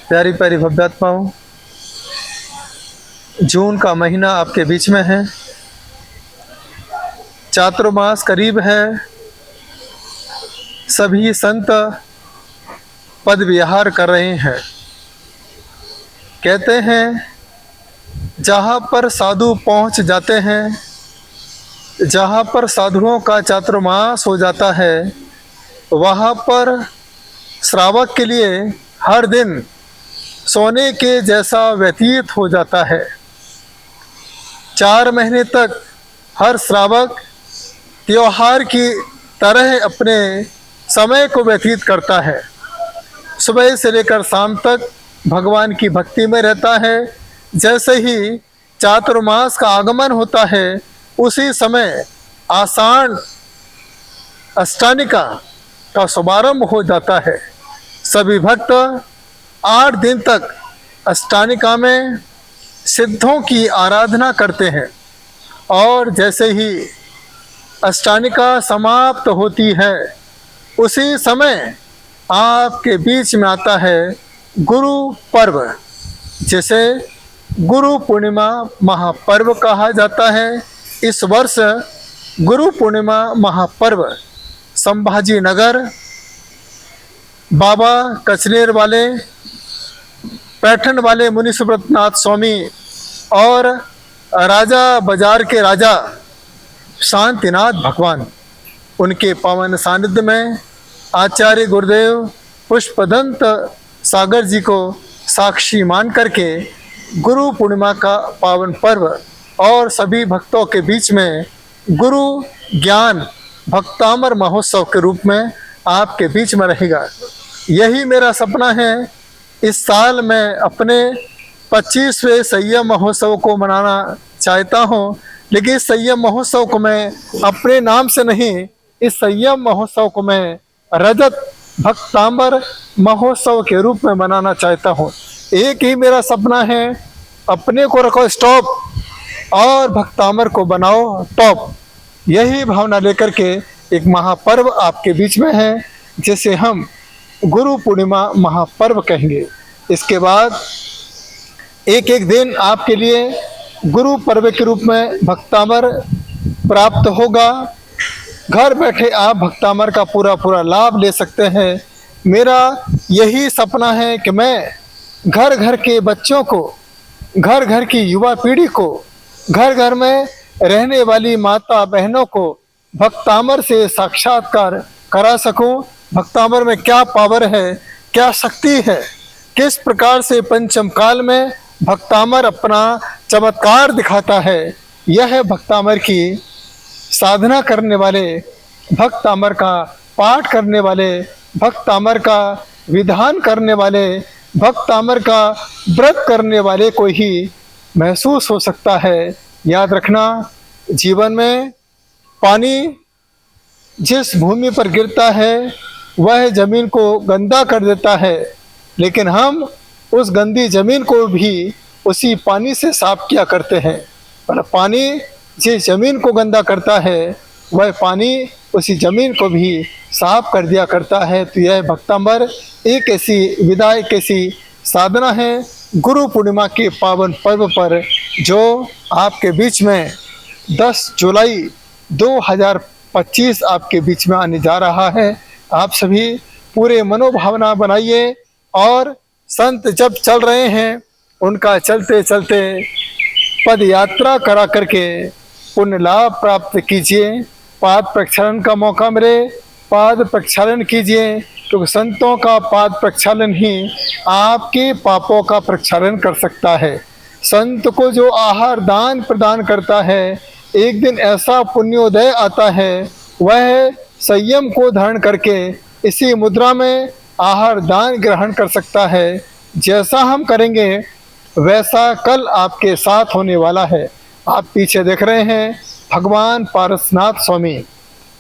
प्यारी प्यारी भव्यात्माओं, जून का महीना आपके बीच में है। चातुर्मास करीब है। सभी संत पद विहार कर रहे हैं। कहते हैं जहाँ पर साधु पहुँच जाते हैं, जहाँ पर साधुओं का चातुर्मास हो जाता है, वहाँ पर श्रावक के लिए हर दिन सोने के जैसा व्यतीत हो जाता है। 4 महीने तक हर श्रावक त्योहार की तरह अपने समय को व्यतीत करता है। सुबह से लेकर शाम तक भगवान की भक्ति में रहता है। जैसे ही चातुर्मास का आगमन होता है, उसी समय आषाढ़ अष्टानिका का शुभारंभ हो जाता है। सभी भक्त 8 दिन तक अष्टानिका में सिद्धों की आराधना करते हैं और जैसे ही अष्टानिका समाप्त होती है, उसी समय आपके बीच में आता है गुरु पर्व, जिसे गुरु पूर्णिमा महापर्व कहा जाता है। इस वर्ष गुरु पूर्णिमा महापर्व संभाजी नगर, बाबा कचनेर वाले, पैठन वाले मुनि सुब्रतनाथ स्वामी और राजा बाजार के राजा शांतिनाथ भगवान, उनके पावन सानिध्य में आचार्य गुरुदेव पुष्पदंत सागर जी को साक्षी मान करके गुरु पूर्णिमा का पावन पर्व और सभी भक्तों के बीच में गुरु ज्ञान भक्तामर महोत्सव के रूप में आपके बीच में रहेगा। यही मेरा सपना है। इस साल मैं अपने 25वें संयम महोत्सव को मनाना चाहता हूँ, लेकिन इस संयम महोत्सव को मैं अपने नाम से नहीं, इस संयम महोत्सव को मैं रजत भक्तांबर महोत्सव के रूप में मनाना चाहता हूँ। एक ही मेरा सपना है, अपने को रखो स्टॉप और भक्तांबर को बनाओ टॉप। यही भावना लेकर के एक महापर्व आपके बीच में है, जिसे हम गुरु पूर्णिमा महापर्व कहेंगे। इसके बाद एक एक दिन आपके लिए गुरु पर्व के रूप में भक्तांबर प्राप्त होगा। घर बैठे आप भक्तांबर का पूरा लाभ ले सकते हैं। मेरा यही सपना है कि मैं घर घर के बच्चों को, घर घर की युवा पीढ़ी को, घर घर में रहने वाली माता बहनों को भक्तांबर से साक्षात्कार करा सकूं। भक्तांबर में क्या पावर है, क्या शक्ति है, किस प्रकार से पंचम काल में भक्तांबर अपना चमत्कार दिखाता है। यह है भक्तांबर की साधना करने वाले, भक्तांबर का पाठ करने वाले, भक्तांबर का विधान करने वाले, भक्तांबर का व्रत करने वाले को ही महसूस हो सकता है। याद रखना, जीवन में पानी जिस भूमि पर गिरता है वह जमीन को गंदा कर देता है, लेकिन हम उस गंदी जमीन को भी उसी पानी से साफ किया करते हैं। पर पानी जिस जमीन को गंदा करता है, वह पानी उसी जमीन को भी साफ कर दिया करता है। तो यह भक्तांबर एक ऐसी विदा, एक ऐसी साधना है गुरु पूर्णिमा के पावन पर्व पर, जो आपके बीच में 10 जुलाई 2025 आपके बीच में आने जा रहा है। आप सभी पूरे मनोभावना बनाइए और संत जब चल रहे हैं, उनका चलते चलते पद यात्रा करा करके पुण्य लाभ प्राप्त कीजिए। पाद प्रक्षालन का मौका मिले, पाद प्रक्षालन कीजिए, क्योंकि संतों का पाद प्रक्षालन ही आपके पापों का प्रक्षालन कर सकता है। संत को जो आहार दान प्रदान करता है, एक दिन ऐसा पुण्योदय आता है, वह संयम को धारण करके इसी मुद्रा में आहार दान ग्रहण कर सकता है। जैसा हम करेंगे वैसा कल आपके साथ होने वाला है। आप पीछे देख रहे हैं भगवान पारसनाथ स्वामी,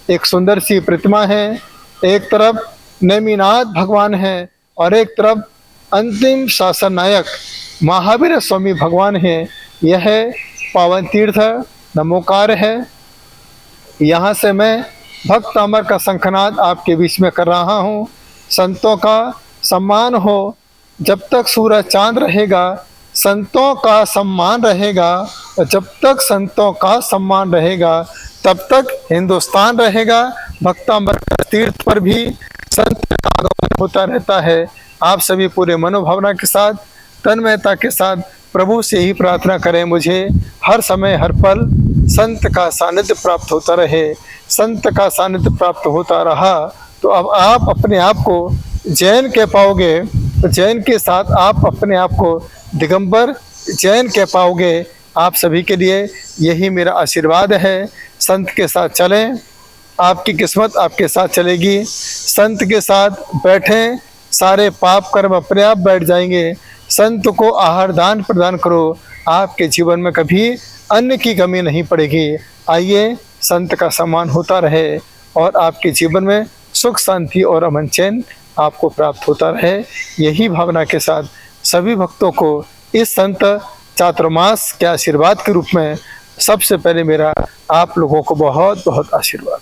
एक सुंदर सी प्रतिमा है। एक तरफ नेमिनाथ भगवान है और एक तरफ अंतिम शासन नायक महावीर स्वामी भगवान है। यह पावन तीर्थ नमोकार है। यहाँ से मैं भक्तांबर का शंखनाद आपके बीच में कर रहा हूँ। संतों का सम्मान हो, जब तक सूरज चांद रहेगा संतों का सम्मान रहेगा, और जब तक संतों का सम्मान रहेगा तब तक हिंदुस्तान रहेगा। भक्तांबर तीर्थ पर भी संत का आगमन होता रहता है। आप सभी पूरे मनोभावना के साथ, तन्मयता के साथ प्रभु से ही प्रार्थना करें, मुझे हर समय हर पल संत का सानिध्य प्राप्त होता रहे। संत का सानिध्य प्राप्त होता रहा तो अब आप अपने आप को जैन कह पाओगे, तो जैन के साथ आप अपने आप को दिगंबर जैन कह पाओगे। आप सभी के लिए यही मेरा आशीर्वाद है। संत के साथ चलें, आपकी किस्मत आपके साथ चलेगी। संत के साथ बैठें, सारे पाप कर्म अपने आप बैठ जाएंगे। संत को आहार दान प्रदान करो, आपके जीवन में कभी अन्न की कमी नहीं पड़ेगी। आइए संत का सम्मान होता रहे और आपके जीवन में सुख शांति और अमन चैन आपको प्राप्त होता रहे। यही भावना के साथ सभी भक्तों को इस संत चातुर्मास के आशीर्वाद के रूप में सबसे पहले मेरा आप लोगों को बहुत बहुत आशीर्वाद।